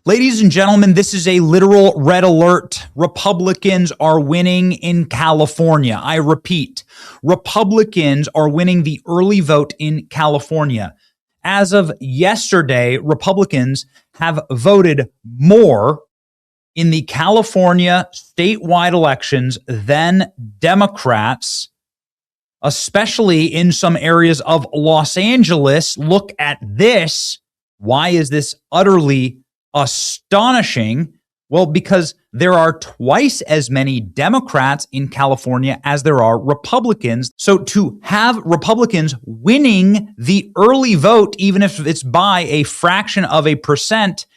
Ladies and gentlemen, this is a literal red alert. Republicans are winning in California. I repeat, Republicans are winning the early vote in California. As of yesterday, Republicans have voted more in the California statewide elections than Democrats, especially in some areas of Los Angeles. Look at this. Why is this utterly astonishing? Well, because there are twice as many Democrats in California as there are Republicans. So to have Republicans winning the early vote, even if it's by a fraction of a percent,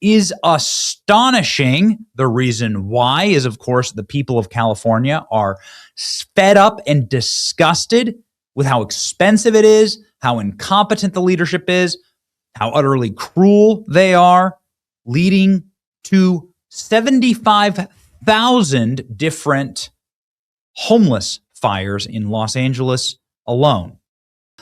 is astonishing. The reason why is, of course, the people of California are fed up and disgusted with how expensive it is, how incompetent the leadership is, how utterly cruel they are, leading to 75,000 different homeless fires in Los Angeles alone.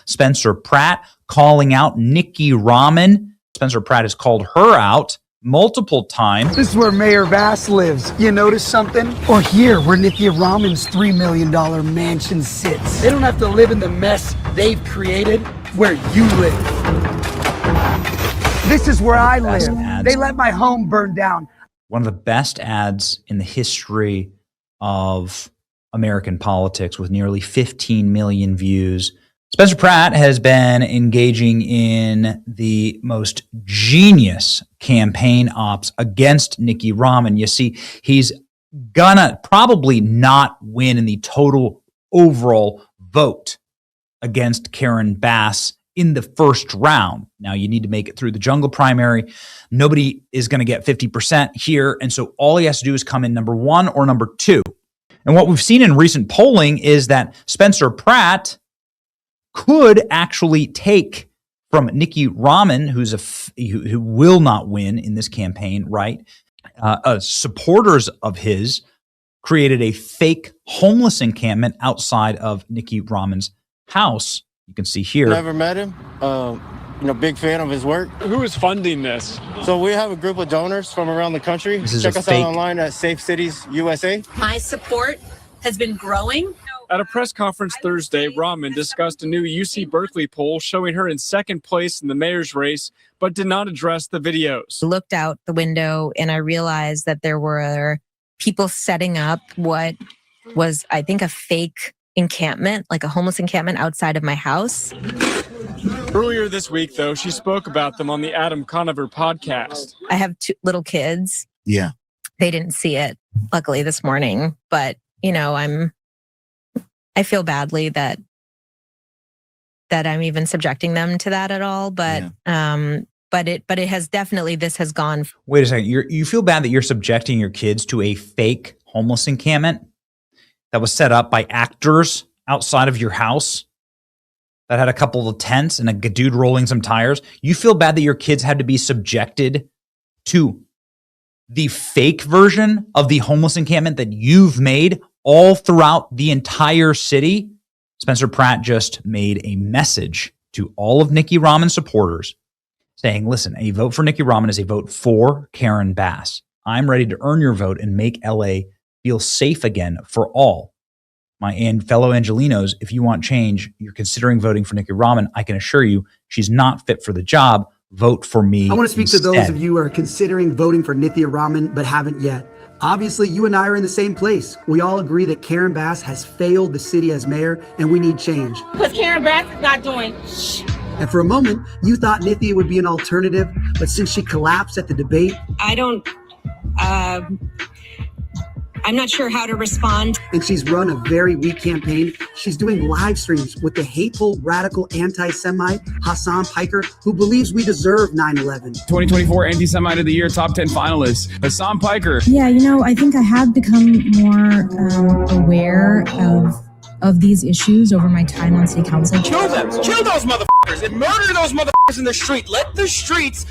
Spencer Pratt calling out Nikki Raman. Spencer Pratt has called her out multiple times. This is where Mayor Bass lives. You notice something? Or here, where Nikki Raman's $3 million mansion sits. They don't have to live in the mess they've created where you live. This is where I live. They let my home burn down. One of the best ads in the history of American politics, with nearly 15 million views. Spencer Pratt has been engaging in the most genius campaign ops against Nikki Raman. You see, he's gonna probably not win in the total overall vote against Karen Bass in the first round. Now, you need to make it through the jungle primary. Nobody is going to get 50% here. And so all he has to do is come in number one or number two. And what we've seen in recent polling is that Spencer Pratt could actually take from Nikki Raman, who will not win in this campaign, right? Supporters of his created a fake homeless encampment outside of Nikki Raman's house. You can see here. Never met him. Big fan of his work. Who is funding this? So we have a group of donors from around the country. Check us out online at Safe Cities USA. My support has been growing. At a press conference Thursday, Raman discussed a new UC Berkeley poll showing her in second place in the mayor's race, but did not address the videos. I looked out the window and I realized that there were people setting up what was, I think, a fake encampment, like a homeless encampment outside of my house. Earlier this week, though, she spoke about them on the Adam Conover podcast. I have two little kids. Yeah. They didn't see it, luckily, this morning. But, I feel badly that I'm even subjecting them to that at all. But it has definitely, this has gone. Wait a second. You feel bad that you're subjecting your kids to a fake homeless encampment that was set up by actors outside of your house that had a couple of tents and a dude rolling some tires. You feel bad that your kids had to be subjected to the fake version of the homeless encampment that you've made all throughout the entire city. Spencer Pratt just made a message to all of Nikki Raman's supporters saying, listen, a vote for Nikki Raman is a vote for Karen Bass. I'm ready to earn your vote and make LA feel safe again for all. My fellow Angelinos, if you want change, you're considering voting for Nikki Raman, I can assure you she's not fit for the job. Vote for me. I want to speak instead. to those of you who are considering voting for Nikki Raman but haven't yet. Obviously, you and I are in the same place. We all agree that Karen Bass has failed the city as mayor and we need change. Because Karen Bass is not doing shh. And for a moment, you thought Nithya would be an alternative, but since she collapsed at the debate, I'm not sure how to respond. and she's run a very weak campaign, she's doing live streams with the hateful, radical anti-Semite Hassan Piker, who believes we deserve 9/11. 2024 Anti-Semite of the Year Top 10 finalist, Hassan Piker. Yeah, I think I have become more aware of these issues over my time on city council. Kill them. Kill those motherfuckers and murder those motherfuckers in the street. Let the streets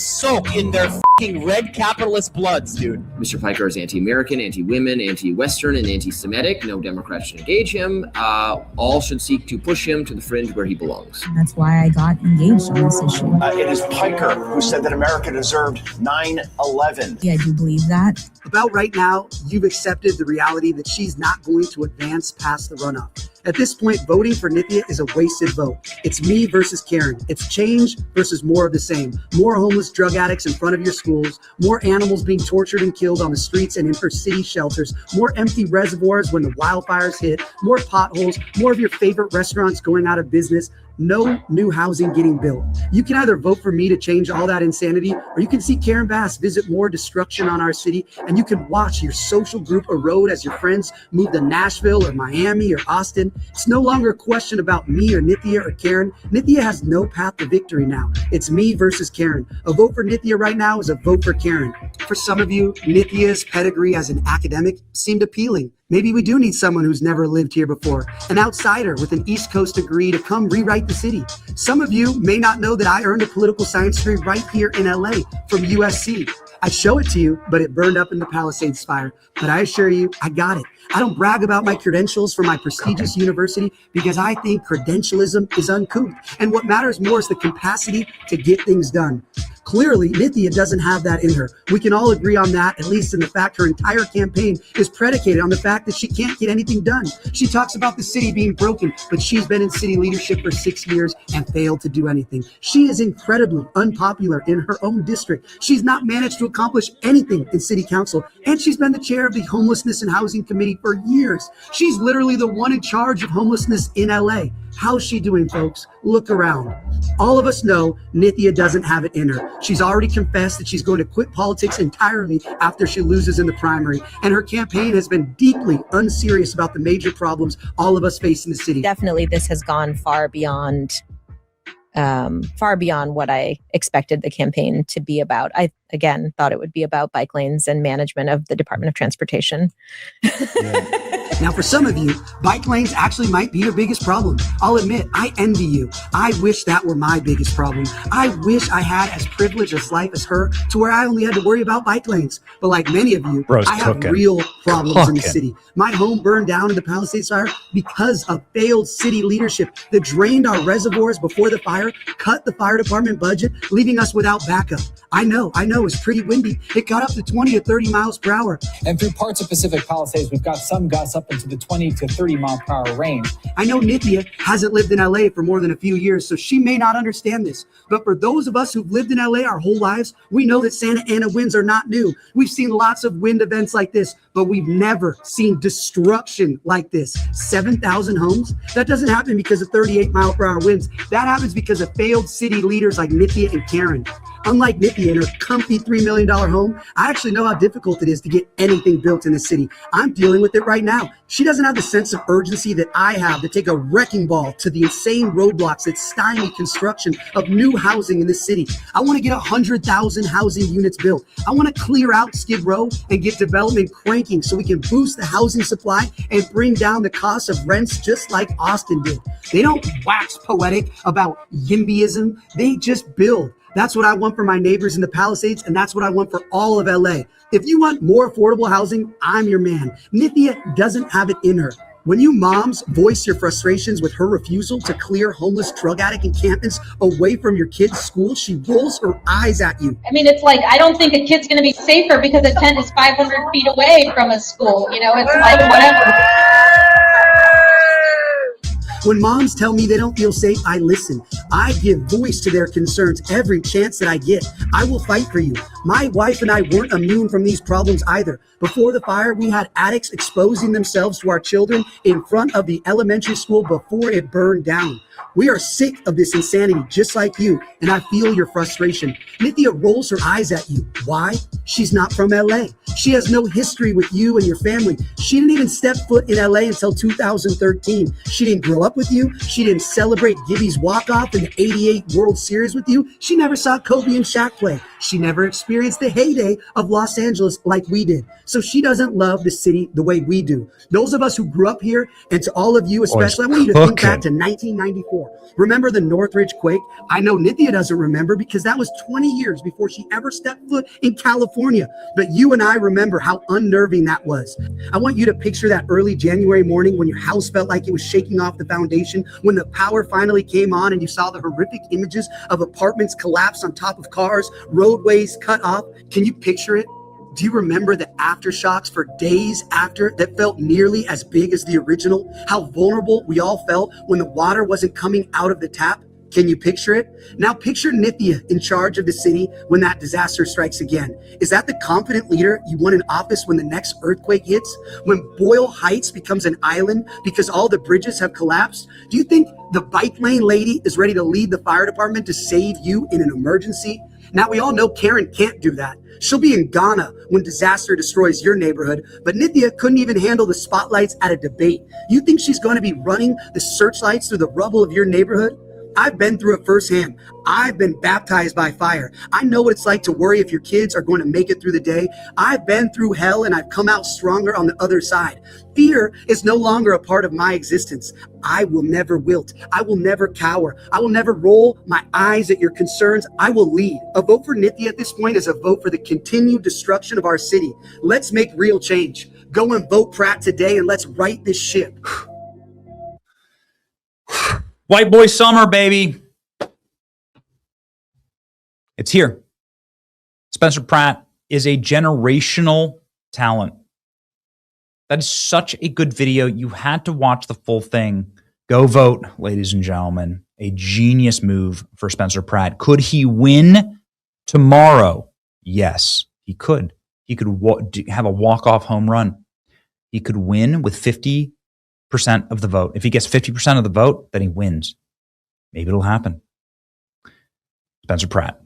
soak in their red capitalist bloods, dude. Mr. Piker is anti-American, anti-women, anti-Western, and anti-Semitic. No Democrats should engage him. All should seek to push him to the fringe where he belongs. And that's why I got engaged on this issue. It is Piker who said that America deserved 9/11. Yeah, I do believe that. About right now, you've accepted the reality that she's not going to advance past the runoff. At this point, voting for Nithya is a wasted vote. It's me versus Karen. It's change versus more of the same. More homeless drug addicts in front of your schools, more animals being tortured and killed on the streets and in her city shelters, more empty reservoirs when the wildfires hit, more potholes, more of your favorite restaurants going out of business, no new housing getting built. You can either vote for me to change all that insanity, or you can see Karen Bass visit more destruction on our city, and you can watch your social group erode as your friends move to Nashville or Miami or Austin. It's no longer a question about me or Nithya or Karen. Nithya has no path to victory now. It's me versus Karen. A vote for Nithya right now is a vote for Karen. For some of you, Nithya's pedigree as an academic seemed appealing. Maybe we do need someone who's never lived here before, an outsider with an East Coast degree to come rewrite the city. Some of you may not know that I earned a political science degree right here in LA from USC. I'd show it to you, but it burned up in the Palisades fire. But I assure you, I got it. I don't brag about my credentials from my prestigious university because I think credentialism is uncouth. And what matters more is the capacity to get things done. Clearly, Nithya doesn't have that in her. We can all agree on that, at least in the fact her entire campaign is predicated on the fact that she can't get anything done. She talks about the city being broken, but she's been in city leadership for 6 years and failed to do anything. She is incredibly unpopular in her own district. She's not managed to accomplish anything in city council, and she's been the chair of the Homelessness and Housing Committee for years. She's literally the one in charge of homelessness in LA. How's she doing, folks? Look around. All of us know Nithya doesn't have it in her. She's already confessed that she's going to quit politics entirely after she loses in the primary. And her campaign has been deeply unserious about the major problems all of us face in the city. Definitely, this has gone far beyond what I expected the campaign to be about. I, again, thought it would be about bike lanes and management of the Department of Transportation. Now, for some of you, bike lanes actually might be your biggest problem. I'll admit, I envy you. I wish that were my biggest problem. I wish I had as privileged a life as her to where I only had to worry about bike lanes. But like many of you, I have real problems in the city. My home burned down in the Palisades fire because of failed city leadership that drained our reservoirs before the fire, cut the fire department budget, leaving us without backup. I know, it's pretty windy. It got up to 20 to 30 miles per hour. And through parts of Pacific Palisades, we've got some gusts up into the 20 to 30 mile per hour range. I know Nithya hasn't lived in LA for more than a few years, so she may not understand this. But for those of us who've lived in LA our whole lives, we know that Santa Ana winds are not new. We've seen lots of wind events like this, but we've never seen destruction like this. 7,000 homes? That doesn't happen because of 38 mile per hour winds. That happens because of failed city leaders like Nithya and Karen. Unlike Nithya in her comfy $3 million home, I actually know how difficult it is to get anything built in the city. I'm dealing with it right now. She doesn't have the sense of urgency that I have to take a wrecking ball to the insane roadblocks that stymie construction of new housing in this city. I want to get 100,000 housing units built. I want to clear out Skid Row and get development cranking so we can boost the housing supply and bring down the cost of rents just like Austin did. They don't wax poetic about YIMBYism. They just build. That's what I want for my neighbors in the Palisades, and that's what I want for all of LA. If you want more affordable housing, I'm your man. Nithya doesn't have it in her. When you moms voice your frustrations with her refusal to clear homeless drug addict encampments away from your kid's school, she rolls her eyes at you. I mean, it's like, I don't think a kid's going to be safer because a tent is 500 feet away from a school. You know, it's like whatever. When moms tell me they don't feel safe, I listen. I give voice to their concerns every chance that I get. I will fight for you. My wife and I weren't immune from these problems either. Before the fire, we had addicts exposing themselves to our children in front of the elementary school before it burned down. We are sick of this insanity, just like you, and I feel your frustration. Nithya rolls her eyes at you. Why? She's not from LA. She has no history with you and your family. She didn't even step foot in LA until 2013. She didn't grow up with you. She didn't celebrate Gibby's walk-off in the '88 World Series with you. She never saw Kobe and Shaq play. She never experienced the heyday of Los Angeles like we did. So she doesn't love the city the way we do. Those of us who grew up here, and to all of you especially, I want you to think back to 1994. Remember the Northridge quake? I know Nithya doesn't remember because that was 20 years before she ever stepped foot in California. But you and I remember how unnerving that was. I want you to picture that early January morning when your house felt like it was shaking off the foundation, when the power finally came on and you saw the horrific images of apartments collapse on top of cars, roadways cut off. Can you picture it? Do you remember the aftershocks for days after that felt nearly as big as the original? How vulnerable we all felt when the water wasn't coming out of the tap? Can you picture it? Now picture Nithya in charge of the city when that disaster strikes again. Is that the confident leader you want in office when the next earthquake hits? When Boyle Heights becomes an island because all the bridges have collapsed? Do you think the bike lane lady is ready to lead the fire department to save you in an emergency? Now we all know Karen can't do that. She'll be in Ghana when disaster destroys your neighborhood, but Nithya couldn't even handle the spotlights at a debate. You think she's going to be running the searchlights through the rubble of your neighborhood? I've been through it firsthand. I've been baptized by fire. I know what it's like to worry if your kids are going to make it through the day. I've been through hell and I've come out stronger on the other side. Fear is no longer a part of my existence. I will never wilt. I will never cower. I will never roll my eyes at your concerns. I will lead. A vote for Nithya at this point is a vote for the continued destruction of our city. Let's make real change. Go and vote Pratt today and let's right this ship. White boy summer, baby. It's here. Spencer Pratt is a generational talent. That is such a good video. You had to watch the full thing. Go vote, ladies and gentlemen. A genius move for Spencer Pratt. Could he win tomorrow? Yes, he could. He could have a walk-off home run. He could win with 50% of the vote. If he gets 50% of the vote, then he wins. Maybe it'll happen. Spencer Pratt.